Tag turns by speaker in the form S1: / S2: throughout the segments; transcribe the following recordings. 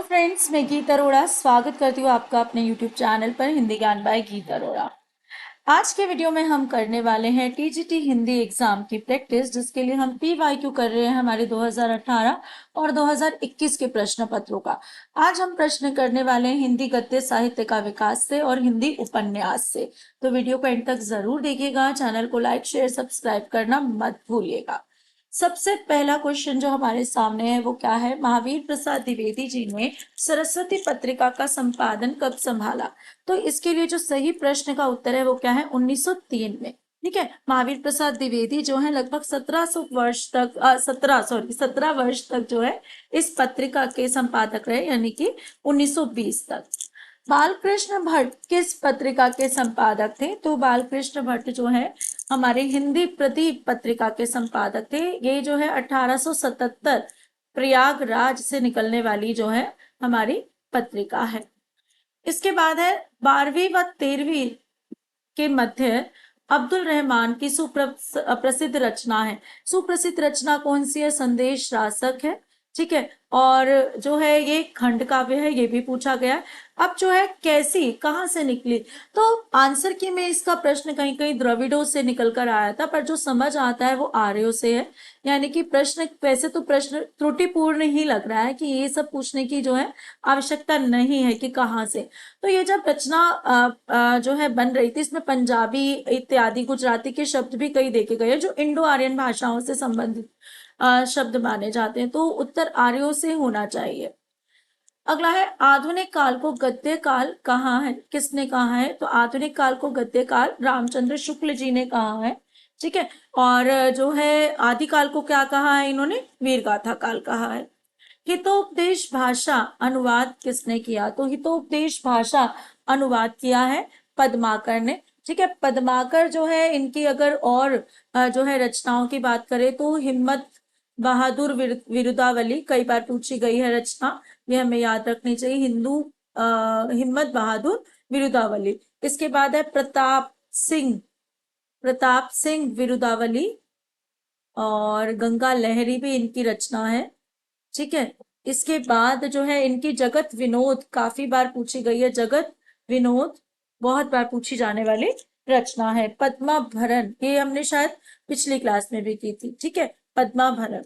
S1: Friends, मैं गीता अरोड़ा स्वागत करती हूँ आपका अपने यूट्यूब चैनल पर हिंदी ज्ञान बाय गीता अरोड़ा। आज के वीडियो में हम करने वाले हैं टीजीटी हिंदी एग्जाम की प्रैक्टिस, जिसके लिए हम पीवाईक्यू कर रहे हैं हमारे 2018 और 2021 के प्रश्न पत्रों का। आज हम प्रश्न करने वाले हैं हिंदी गद्य साहित्य का विकास से और हिंदी उपन्यास से। तो वीडियो को एंड तक जरूर देखिएगा। चैनल को लाइक शेयर सब्सक्राइब करना मत भूलिएगा। सबसे पहला क्वेश्चन जो हमारे सामने है वो क्या है, महावीर प्रसाद द्विवेदी जी ने सरस्वती पत्रिका का संपादन कब संभाला? तो इसके लिए जो सही प्रश्न का उत्तर है वो क्या है, 1903 में। ठीक है, महावीर प्रसाद द्विवेदी जो है लगभग 1700 वर्ष तक 17 वर्ष तक जो है इस पत्रिका के संपादक रहे, यानी कि 1920 तक। बालकृष्ण भट्ट किस पत्रिका के संपादक थे? तो बालकृष्ण भट्ट जो है हमारे हिंदी प्रदीप पत्रिका के संपादक थे। ये जो है 1877 प्रयागराज से निकलने वाली जो है हमारी पत्रिका है। इसके बाद है 12वीं व 13वीं के मध्य अब्दुल रहमान की सुप्रसिद्ध रचना है। सुप्रसिद्ध रचना कौन सी है? संदेश रासक है। ठीक है, और जो है ये खंड काव्य है, ये भी पूछा गया। अब जो है कैसी कहाँ से निकली, तो आंसर की में इसका प्रश्न कहीं कहीं द्रविड़ों से निकल कर आया था, पर जो समझ आता है वो आर्यों से है। यानी कि प्रश्न वैसे तो प्रश्न त्रुटिपूर्ण ही लग रहा है कि ये सब पूछने की जो है आवश्यकता नहीं है कि कहाँ से। तो ये जब रचना जो है बन रही थी, इसमें पंजाबी इत्यादि गुजराती के शब्द भी कई देखे गए जो इंडो आर्यन भाषाओं से संबंधित शब्द माने जाते हैं, तो उत्तर आर्यों से होना चाहिए। अगला है आधुनिक काल को गद्य काल कहा है, किसने कहा है? तो आधुनिक काल को गद्य काल रामचंद्र शुक्ल जी ने कहा है। ठीक है, और जो है आदिकाल को क्या कहा है इन्होंने? वीरगाथा काल कहा है। हितोपदेश भाषा अनुवाद किसने किया? तो हितोपदेश भाषा अनुवाद किया है पद्माकर ने। ठीक है, पद्माकर जो है इनकी अगर और जो है रचनाओं की बात करें तो हिम्मत बहादुर विरुदावली कई बार पूछी गई है रचना, ये हमें याद रखनी चाहिए। हिम्मत बहादुर विरुदावली। इसके बाद है प्रताप सिंह विरुदावली, और गंगा लहरी भी इनकी रचना है। ठीक है, इसके बाद जो है इनकी जगत विनोद काफी बार पूछी गई है। जगत विनोद बहुत बार पूछी जाने वाली रचना है। पद्मा भरण, ये हमने शायद पिछली क्लास में भी की थी। ठीक है, पद्मा भरण।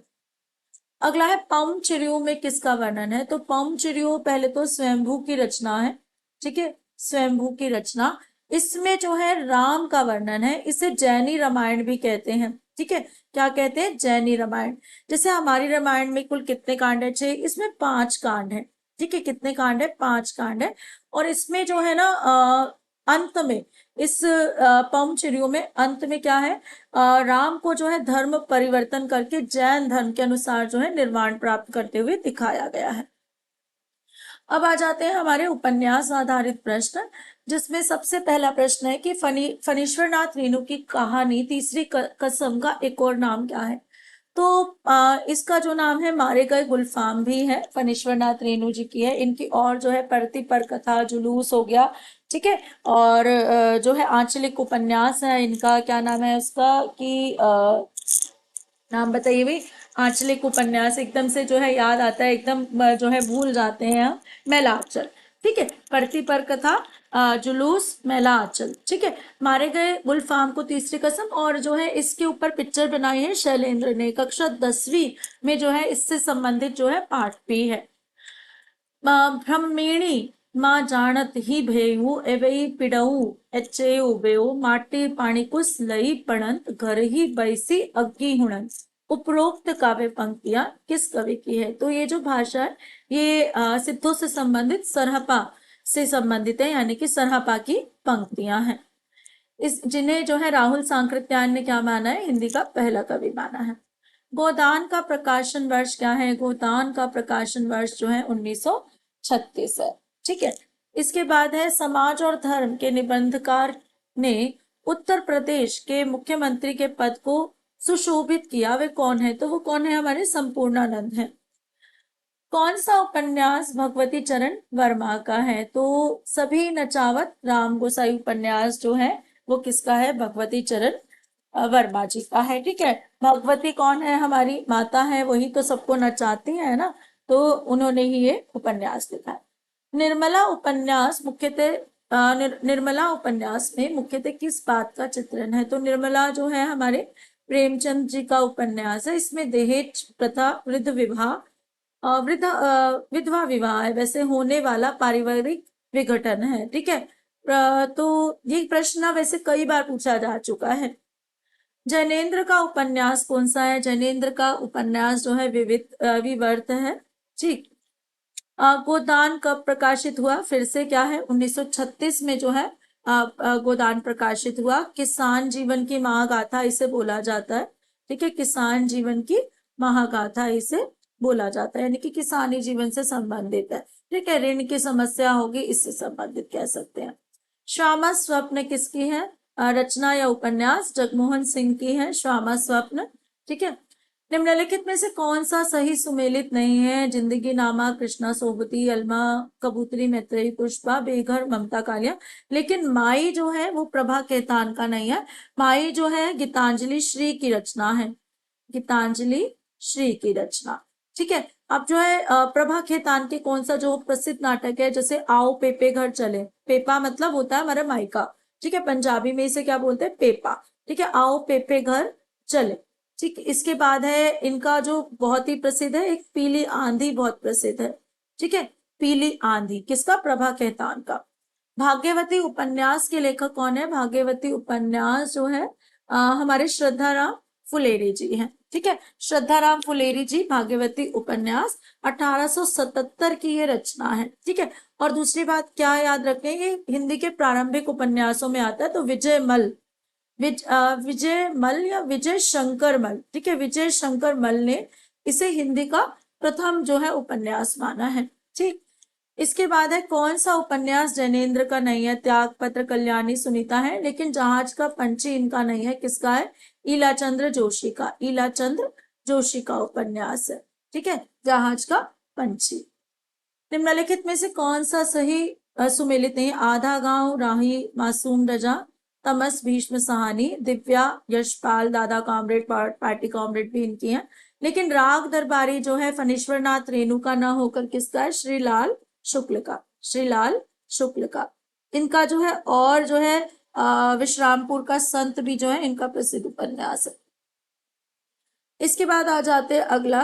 S1: अगला है पौम चिड़ियों में किसका वर्णन है? तो पौम चिड़ियों पहले तो स्वयंभू की रचना है। ठीक है, स्वयंभू की रचना। इसमें जो है राम का वर्णन है। इसे जैनी रामायण भी कहते हैं। ठीक है, क्या कहते हैं? जैनी रामायण। जैसे हमारी रामायण में कुल कितने कांड है? 6, इसमें 5 कांड है। ठीक है, कितने कांड है? 5 कांड है। और इसमें जो है ना अंत में इस पौम चिड़ियों में अंत में क्या है, राम को जो है धर्म परिवर्तन करके जैन धर्म के अनुसार जो है निर्वाण प्राप्त करते हुए दिखाया गया है। अब आ जाते हैं हमारे उपन्यास आधारित प्रश्न, जिसमें सबसे पहला प्रश्न है कि फणीश्वर नाथ रेणु की कहानी तीसरी कसम का एक और नाम क्या है? तो इसका जो नाम है मारे गए गुलफाम भी है, फणीश्वर नाथ रेणु जी की है। इनकी और जो है परती पर कथा, जुलूस हो गया। ठीक है, और जो है आंचलिक उपन्यास है इनका, क्या नाम है उसका कि नाम बताइए भाई। आंचलिक उपन्यास एकदम से जो है याद आता है, एकदम जो है भूल जाते हैं हम। मैला आंचल। ठीक है, परती पर कथा, जुलूस, मैला आंचल। ठीक है, मारे गए गुलफाम को तीसरी कसम, और जो है इसके ऊपर पिक्चर बनाई है शैलेंद्र ने। कक्षा 10वीं में जो है इससे संबंधित जो है पाठ भी है। ब्रह्मेणी माँ जानत ही भेऊ एवई पिडऊ एचे उबेऊ माटी पाणिकुस लई पणंत घर ही बैसी अग्नि हुणन। उपरोक्त काव्य पंक्तियां किस कवि की है? तो ये जो भाषा है ये सिद्धों से संबंधित सरहपा से संबंधित है, यानी कि सरहपा की पंक्तियां हैं। इस जिन्हें जो है राहुल सांकृत्यायन ने क्या माना है? हिंदी का पहला कवि माना है। गोदान का प्रकाशन वर्ष क्या है? गोदान का प्रकाशन वर्ष जो है 1936 है। ठीक है, इसके बाद है समाज और धर्म के निबंधकार ने उत्तर प्रदेश के मुख्यमंत्री के पद को सुशोभित किया, वे कौन है? तो वो कौन है? हमारे संपूर्णानंद है। कौन सा उपन्यास भगवती चरण वर्मा का है? तो सभी नचावत राम गोसाई उपन्यास जो है वो किसका है? भगवती चरण वर्मा जी का है। ठीक है, भगवती कौन है? हमारी माता है, वही तो सबको नचाती है ना। तो उन्होंने ही ये उपन्यास लिखा है। निर्मला उपन्यास मुख्यतः निर्मला उपन्यास में मुख्यतः किस बात का चित्रण है? तो निर्मला जो है हमारे प्रेमचंद जी का उपन्यास है। इसमें दहेज प्रथा, वृद्ध विवाह, विधवा विवाह है वैसे होने वाला पारिवारिक विघटन है। ठीक है, तो ये प्रश्न वैसे कई बार पूछा जा चुका है। जैनेन्द्र का उपन्यास कौन सा है? जैनेन्द्र का उपन्यास जो है विवर्त है। ठीक। गोदान कब प्रकाशित हुआ? फिर से क्या है, 1936 में जो है गोदान प्रकाशित हुआ। किसान जीवन की महागाथा इसे बोला जाता है। ठीक है, किसान जीवन की महागाथा इसे बोला जाता है, यानी कि किसानी जीवन से संबंधित है। ठीक है, ऋण की समस्या होगी, इससे संबंधित कह सकते हैं। श्यामा स्वप्न किसकी है? रचना या उपन्यास जगमोहन सिंह की है श्यामा स्वप्न। ठीक है, निम्नलिखित में से कौन सा सही सुमेलित नहीं है? जिंदगी नामा, कृष्णा सोबती, अलमा, कबूतरी, मैत्रेयी, पुष्पा, बेघर, ममता कालिया। लेकिन माई जो है वो प्रभा खेतान का नहीं है। माई जो है गीतांजलि श्री की रचना है, गीतांजलि श्री की रचना। ठीक है, अब जो है प्रभा खेतान के कौन सा जो प्रसिद्ध नाटक है, जैसे आओ पेपे घर चले। पेपा मतलब होता है हमारा मायका। ठीक है, पंजाबी में इसे क्या बोलते हैं? पेपा। ठीक है, आओ पेपे घर चले। ठीक, इसके बाद है इनका जो बहुत ही प्रसिद्ध है, एक पीली आंधी बहुत प्रसिद्ध है। ठीक है, पीली आंधी किसका? प्रभा खेतान का। भाग्यवती उपन्यास के लेखक कौन है? भाग्यवती उपन्यास जो है हमारे श्रद्धाराम फुलेरी जी हैं। ठीक है, श्रद्धाराम फुलेरी जी भाग्यवती उपन्यास 1877 की ये रचना है। ठीक है, और दूसरी बात क्या याद रखें, ये हिंदी के प्रारंभिक उपन्यासों में आता है। तो विजय मल, विजय मल या विजय शंकर मल, ठीक है, विजय शंकर मल ने इसे हिंदी का प्रथम जो है उपन्यास माना है। ठीक, इसके बाद है कौन सा उपन्यास जैनेन्द्र का नहीं है? त्याग पत्र, कल्याणी, सुनीता है, लेकिन जहाज का पंछी इनका नहीं है। किसका है? ईलाचंद्र जोशी का, ईलाचंद्र जोशी का उपन्यास है। ठीक है, जहाज का पंछी। निम्नलिखित में से कौन सा सही सुमेलित नहीं? आधा गांव, राही, मासूम रजा, तमस, भीष्म सहानी, दिव्या, यशपाल, दादा कॉमरेड, पार्टी कॉमरेड भी इनकी हैं। लेकिन राग दरबारी जो है फणीश्वर नाथ रेणु का ना होकर किसका है? श्रीलाल शुक्ल का, श्रीलाल शुक्ल का। इनका जो है और जो है विश्रामपुर का संत भी जो है इनका प्रसिद्ध उपन्यास है। इसके बाद आ जाते अगला,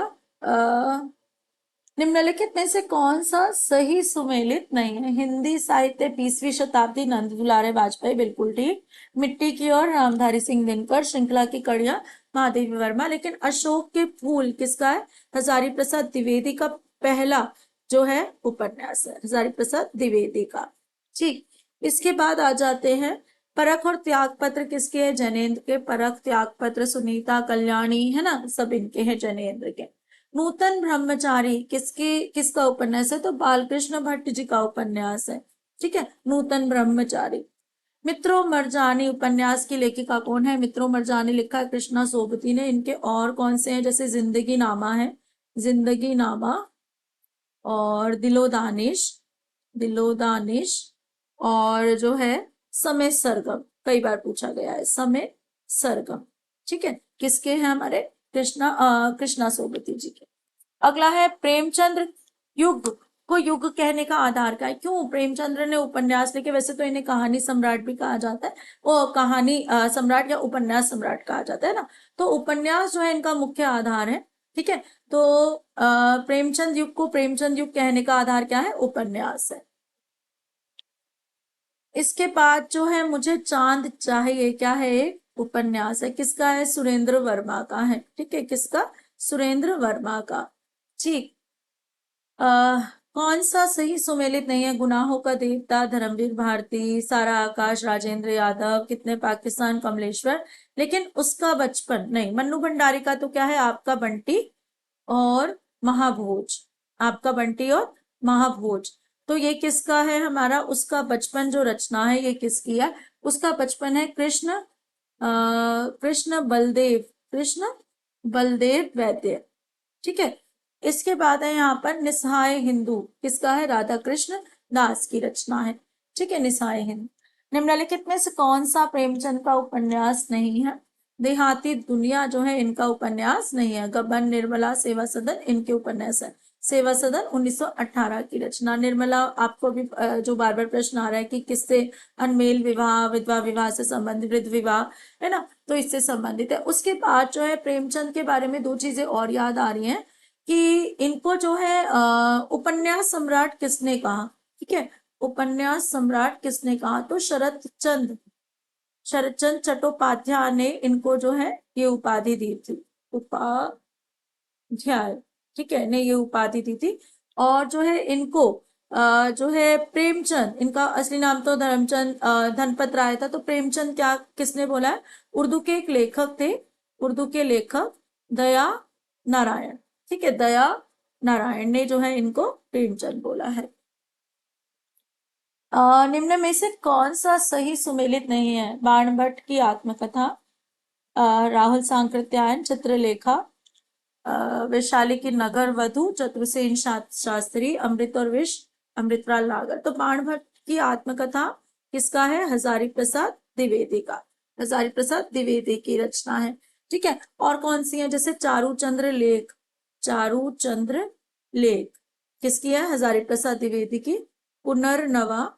S1: निम्नलिखित में से कौन सा सही सुमेलित नहीं है? हिंदी साहित्य 20वीं शताब्दी, नंद दुलारे वाजपेयी, बिल्कुल ठीक। मिट्टी की ओर, रामधारी सिंह दिनकर। श्रृंखला की कड़ियां, महादेवी वर्मा। लेकिन अशोक के फूल किसका है? हजारी प्रसाद द्विवेदी का पहला जो है उपन्यास है, हजारी प्रसाद द्विवेदी का। ठीक, इसके बाद आ जाते हैं परख और त्याग पत्र किसके है? जैनेन्द्र के। परख, त्याग पत्र, सुनीता, कल्याणी है ना, सब इनके हैं, जैनेन्द्र के। नूतन ब्रह्मचारी किसका उपन्यास है? तो बालकृष्ण भट्ट जी का उपन्यास है। ठीक है, नूतन ब्रह्मचारी। मित्रों मरजानी उपन्यास की लेखिका कौन है? मित्रों मरजानी लिखा है कृष्णा सोबती ने। इनके और कौन से हैं? जैसे जिंदगी नामा है, जिंदगी नामा, और दिलो दानिश, दिलो दानिश, और जो है समय सरगम, कई बार पूछा गया है, समय सरगम। ठीक है, किसके हैं? हमारे कृष्णा सोबती जी के। अगला है प्रेमचंद्र युग को युग कहने का आधार क्या है? क्यों प्रेमचंद्र ने उपन्यास लिखे? वैसे तो इन्हें कहानी सम्राट भी कहा जाता है, वो कहानी सम्राट या उपन्यास सम्राट कहा जाता है ना। तो उपन्यास जो है इनका मुख्य आधार है। ठीक है, तो प्रेमचंद युग को प्रेमचंद युग कहने का आधार क्या है? उपन्यास है। इसके बाद जो है मुझे चांद चाहिए, क्या है? एक उपन्यास है। किसका है? सुरेंद्र वर्मा का है। ठीक है, किसका? सुरेंद्र वर्मा का। ठीक, कौन सा सही सुमेलित नहीं है? गुनाहों का देवता, धर्मवीर भारती, सारा आकाश, राजेंद्र यादव, कितने पाकिस्तान, कमलेश्वर। लेकिन उसका बचपन नहीं। मन्नू भंडारी का तो क्या है? आपका बंटी और महाभोज, आपका बंटी और महाभोज। तो ये किसका है? हमारा उसका बचपन जो रचना है ये किसकी है? उसका बचपन है कृष्ण बलदेव, कृष्ण बलदेव वैद्य। ठीक है, इसके बाद है यहाँ पर निसहाय हिंदू, किसका है? राधा कृष्ण दास की रचना है। ठीक है, निसहाय हिंदू। निम्नलिखित में से कौन सा प्रेमचंद का उपन्यास नहीं है? देहाती दुनिया जो है इनका उपन्यास नहीं है। गबन, निर्मला, सेवा सदन इनके उपन्यास है। सेवा सदन 1918 की रचना। निर्मला, आपको भी जो बार बार प्रश्न आ रहा है कि किससे, अनमेल विवाह, विधवा विवाह से संबंधित, वृद्ध विवाह, है ना, तो इससे संबंधित है। उसके बाद जो है प्रेमचंद के बारे में दो चीजें और याद आ रही हैं कि इनको जो है उपन्यास सम्राट किसने कहा, ठीक है, उपन्यास सम्राट किसने कहा, तो शरत चंद्र चट्टोपाध्याय ने इनको जो है ये उपाधि दी थी, उपाध्याय, ठीक है, ने ये उपाधि दी थी। और जो है इनको जो है प्रेमचंद, इनका असली नाम तो धर्मचंद धनपत राय था, तो प्रेमचंद क्या किसने बोला है, उर्दू के एक लेखक थे, उर्दू के लेखक दया नारायण, ठीक है, दया नारायण ने जो है इनको प्रेमचंद बोला है। निम्न में से कौन सा सही सुमेलित नहीं है, बाणभट्ट की आत्मकथा, राहुल सांकृत्यायन चित्रलेखा, वैशाली की नगर वधु, चतुर्सेन शास्त्री, अमृत और विष, अमृतलाल नागर। तो बाणभट्ट की आत्मकथा किसका है, हजारी प्रसाद द्विवेदी का, हजारी प्रसाद द्विवेदी की रचना है, ठीक है। और कौन सी है, जैसे चारूचंद्र लेख, चारूचंद्र लेख किसकी है, हजारी प्रसाद द्विवेदी की। पुनर्नवा,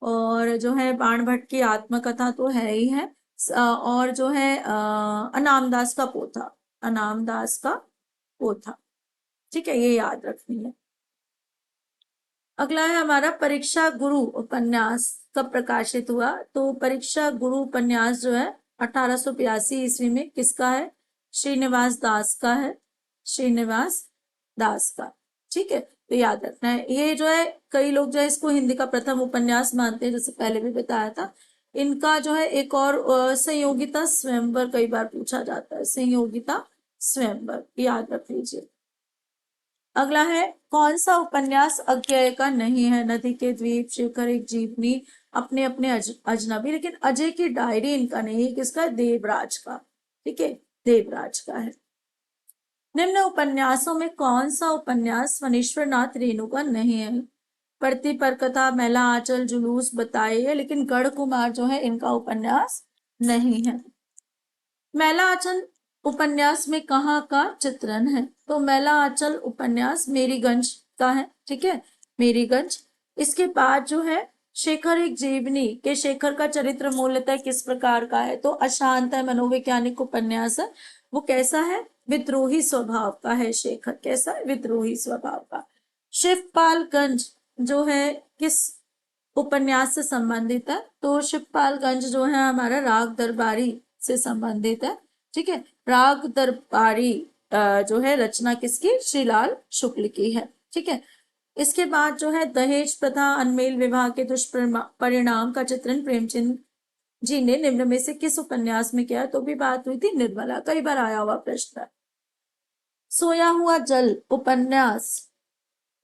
S1: और जो है बाणभट्ट की आत्मकथा तो है ही है, और जो है अनामदास का पोथा, अनामदास का पोथा, ठीक है, ये याद रखनी है। अगला है हमारा परीक्षा गुरु उपन्यास कब प्रकाशित हुआ, तो परीक्षा गुरु उपन्यास जो है 1882 ईस्वी में किसका है, श्रीनिवास दास का है, श्रीनिवास दास का, ठीक है, तो याद रखना है। ये जो है कई लोग जो है इसको हिंदी का प्रथम उपन्यास मानते हैं, जैसे पहले भी बताया था। इनका जो है एक और संयोगिता स्वयंवर कई बार पूछा जाता है, संयोगिता स्वयंवर, याद रख लीजिए। अगला है कौन सा उपन्यास अज्ञेय का नहीं है, नदी के द्वीप, शिखर एक जीवनी, अपने अपने अजनबी, लेकिन अजय की डायरी इनका नहीं है, किसका, देवराज का, ठीक है, देवराज का है। निम्न उपन्यासों में कौन सा उपन्यास फणीश्वर नाथ रेणु का नहीं है, प्रति पर कथा, मैला आंचल, जुलूस बताइए, लेकिन गढ़ कुमार जो है इनका उपन्यास नहीं है। मैला आंचल उपन्यास में कहाँ का चित्रण है, तो मैला आंचल उपन्यास मेरीगंज का है, ठीक है, मेरीगंज। इसके बाद जो है शेखर एक जीवनी के शेखर का चरित्र मूलतः किस प्रकार का है, तो अशांत है, मनोवैज्ञानिक उपन्यास है। वो कैसा है, विद्रोही स्वभाव का है शेखर, कैसा है, विद्रोही स्वभाव का। शिवपालगंज जो है किस उपन्यास से संबंधित है, तो शिवपालगंज जो है हमारा राग दरबारी से संबंधित है, ठीक है, राग दरबारी जो है रचना किसकी, श्रीलाल शुक्ल की है, ठीक है। इसके बाद जो है दहेज प्रथा, अनमेल विवाह के दुष्परिणाम का चित्रण प्रेमचंद जी ने निम्न में से किस उपन्यास में किया, तो भी बात हुई थी निर्मला, कई बार आया हुआ प्रश्न है। सोया हुआ जल उपन्यास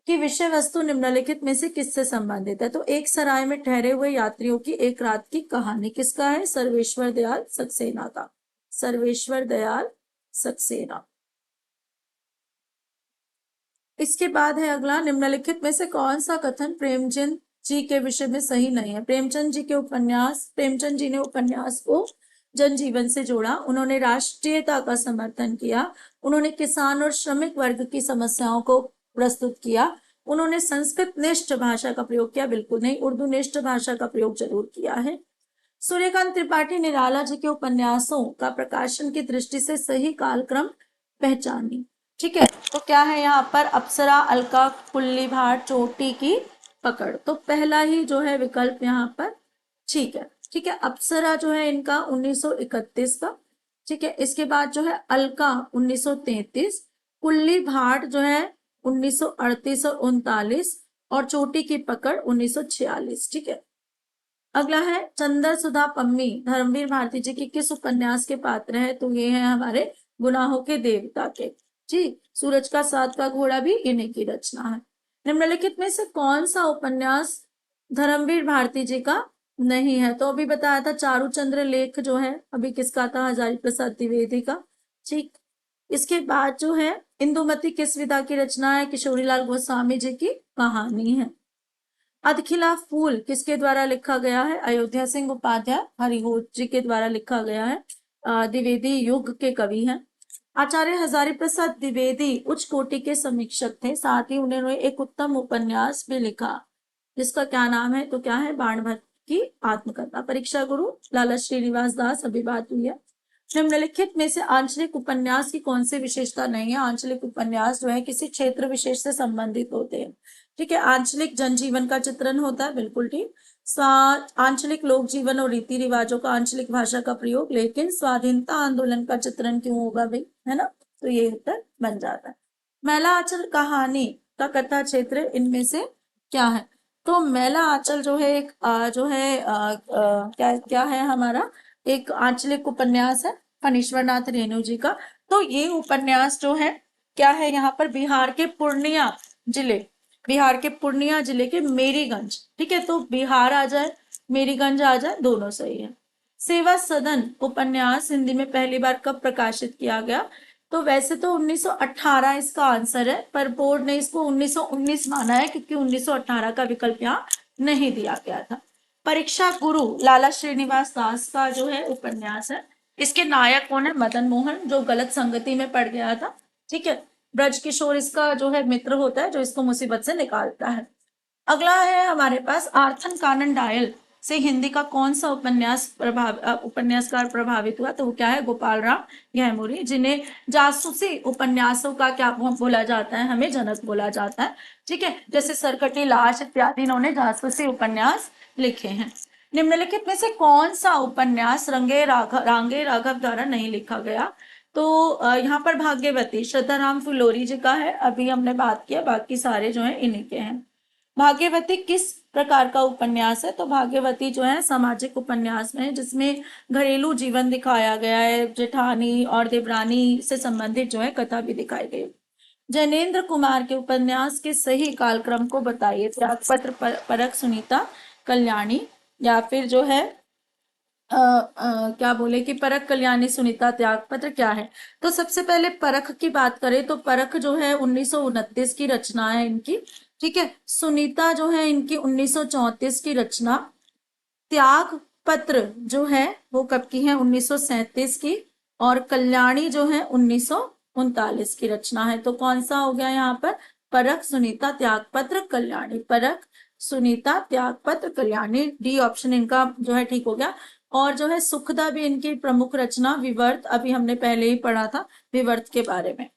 S1: की विषय वस्तु निम्नलिखित में से किससे संबंधित है, तो एक सराय में ठहरे हुए यात्रियों की एक रात की कहानी, किसका है, सर्वेश्वर दयाल सक्सेना का, सर्वेश्वर दयाल सक्सेना। इसके बाद है अगला, निम्नलिखित में से कौन सा कथन प्रेमचंद जी के विषय में सही नहीं है, प्रेमचंद जी ने उपन्यास को जनजीवन से जोड़ा, उन्होंने राष्ट्रीयता का समर्थन किया, उन्होंने किसान और श्रमिक वर्ग की समस्याओं को प्रस्तुत किया, उन्होंने संस्कृत निष्ठ भाषा का प्रयोग किया, बिल्कुल नहीं, उर्दू निष्ठ भाषा का प्रयोग जरूर किया है। सूर्यकांत त्रिपाठी निराला जी के उपन्यासों का प्रकाशन की दृष्टि से सही कालक्रम पहचानी, ठीक है, तो क्या है यहाँ पर, अप्सरा, अलका, कुल्ली भाट, चोटी की पकड़, तो पहला ही जो है विकल्प यहाँ पर ठीक है, ठीक है। अप्सरा जो है इनका 1931 का, ठीक है। इसके बाद जो है अलका 1933, कुल्ली भाट जो है 1938 और 39, और चोटी की पकड़ 1946, ठीक है। अगला है चंद्र सुधा पम्मी धर्मवीर भारती जी की किस उपन्यास के पात्र है, तो ये है हमारे गुनाहों के देवता के, जी, सूरज का साथ का घोड़ा भी इन्हीं की रचना है। निम्नलिखित में से कौन सा उपन्यास धर्मवीर भारती जी का नहीं है, तो अभी बताया था चारूचंद्र लेख जो है अभी किसका था, हजारी प्रसाद द्विवेदी का, ठीक। इसके बाद जो है इंदुमती किस विधा की रचना है, किशोरीलाल गोस्वामी जी की कहानी है। अधखिला फूल किसके द्वारा लिखा गया है, अयोध्या सिंह उपाध्याय हरिघोष जी के द्वारा लिखा गया है, द्विवेदी युग के कवि हैं। आचार्य हजारी प्रसाद द्विवेदी उच्च कोटि के समीक्षक थे, साथ ही उन्होंने एक उत्तम उपन्यास भी लिखा जिसका क्या नाम है, तो क्या है, बाणभट्ट की आत्मकथा। परीक्षा गुरु लाला श्रीनिवास दास, अभी बात हुई है। निम्नलिखित में से आंचलिक उपन्यास की कौन सी विशेषता नहीं है? आंचलिक उपन्यास जो है किसी क्षेत्र विशेष से संबंधित होते हैं, ठीक है। आंचलिक जनजीवन का चित्रण होता है, बिल्कुल ठीक। आंचलिक लोक जीवन और रीति रिवाजों का, आंचलिक भाषा का प्रयोग, लेकिन स्वाधीनता आंदोलन का चित्रण क्यों होगा भाई, है ना? तो ये उत्तर बन जाता है। मैला आंचल कहानी का कथा क्षेत्र इनमें से क्या है? तो मैला आंचल जो है एक जो है क्या क्या है हमारा, एक आंचलिक उपन्यास है फणीश्वरनाथ रेणु जी का। तो ये उपन्यास जो है क्या है, यहाँ पर बिहार के पूर्णिया जिले, बिहार के पूर्णिया जिले के मेरीगंज, ठीक है। तो बिहार आ जाए, मेरीगंज आ जाए, दोनों सही है। सेवा सदन उपन्यास हिंदी में पहली बार कब प्रकाशित किया गया? तो वैसे तो 1918 इसका आंसर है, पर बोर्ड ने इसको 1919 माना है क्योंकि 1918 का विकल्प यहाँ नहीं दिया गया था। परीक्षा गुरु लाला श्रीनिवास दास का जो है उपन्यास है। इसके नायक कौन है? मदन मोहन, जो गलत संगति में पड़ गया था, ठीक है। ब्रज किशोर इसका जो है मित्र होता है, जो इसको मुसीबत से निकालता है। अगला है हमारे पास आर्थन कानन डायल से हिंदी का कौन सा उपन्यासकार प्रभावित हुआ? तो वो क्या है? गोपाल राम गहमुरी, जिन्हें जासूसी उपन्यासों का क्या बोला जाता है? हमें जनक बोला जाता है, ठीक है। जैसे सरकटी लाश इत्यादि इन्होंने जासूसी उपन्यास लिखे हैं। निम्नलिखित में से कौन सा उपन्यास रांगे राघव द्वारा नहीं लिखा गया? तो यहाँ पर भाग्यवती श्रद्धाराम फुलोरी जी का है, अभी हमने बात किया, बाकी सारे जो है इन्हीं के हैं। भाग्यवती किस प्रकार का उपन्यास है? तो भाग्यवती जो है सामाजिक उपन्यास में, जिसमें घरेलू जीवन दिखाया गया है, जेठानी और देवरानी से संबंधित जो है कथा भी दिखाई गई। जैनेन्द्र कुमार के उपन्यास के सही कालक्रम को बताइए। त्यागपत्र, परख, सुनीता, कल्याणी, या फिर जो है क्या बोले कि परख, कल्याणी, सुनीता, त्यागपत्र, क्या है? तो सबसे पहले परख की बात करें तो परख जो है 1929 की रचना है इनकी, ठीक है। सुनीता जो है इनकी 1934 की रचना। त्याग पत्र जो है वो कब की है? 1937 की। और कल्याणी जो है 1939 की रचना है। तो कौन सा हो गया यहाँ पर? परख, सुनीता, त्यागपत्र, कल्याणी। परख, सुनीता, त्यागपत्र, कल्याणी, डी ऑप्शन इनका जो है ठीक हो गया। और जो है सुखदा भी इनकी प्रमुख रचना, विवर्त, अभी हमने पहले ही पढ़ा था विवर्त के बारे में।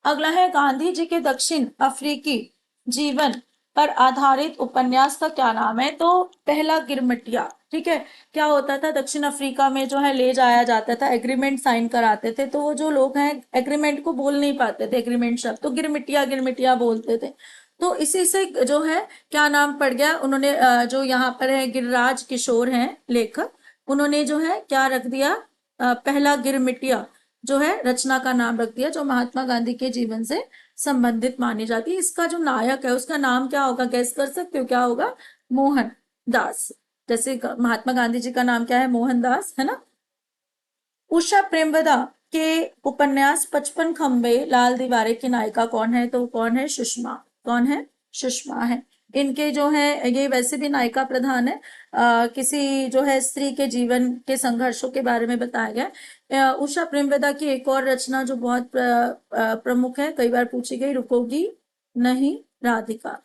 S1: अगला है गांधी जी के दक्षिण अफ्रीकी जीवन पर आधारित उपन्यास का क्या नाम है? तो पहला गिरमिटिया, ठीक है। क्या होता था, दक्षिण अफ्रीका में जो है ले जाया जाता था, एग्रीमेंट साइन कराते थे, तो वो जो लोग हैं एग्रीमेंट को बोल नहीं पाते थे, एग्रीमेंट शब्द, तो गिरमिटिया गिरमिटिया बोलते थे। तो इसी से जो है क्या नाम पड़ गया, उन्होंने जो यहाँ पर है गिरिराज किशोर हैं लेखक, उन्होंने जो है क्या रख दिया, पहला गिरमिटिया जो है रचना का नाम रख दिया, जो महात्मा गांधी के जीवन से संबंधित मानी जाती है। इसका जो नायक है उसका नाम क्या होगा? गैस कर सकते हो क्या होगा? मोहन दास। जैसे महात्मा गांधी जी का नाम क्या है? मोहन दास, है ना। उषा प्रेमवदा के उपन्यास 55 खंबे लाल दीवारे की नायिका कौन है? तो कौन है? सुषमा। कौन है? सुषमा है। इनके जो है ये वैसे भी नायिका प्रधान है, किसी जो है स्त्री के जीवन के संघर्षों के बारे में बताया गया है। उषा प्रेमवदा की एक और रचना जो बहुत प्रमुख है, कई बार पूछी गई, रुकोगी नहीं राधिका।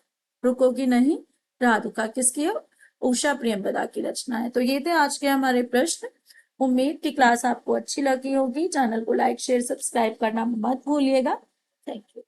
S1: रुकोगी नहीं राधिका किसकी है? उषा प्रेमवदा की रचना है। तो ये थे आज के हमारे प्रश्न। उम्मीद की क्लास आपको अच्छी लगी होगी। चैनल को लाइक, शेयर, सब्सक्राइब करना मत भूलिएगा। Thank you.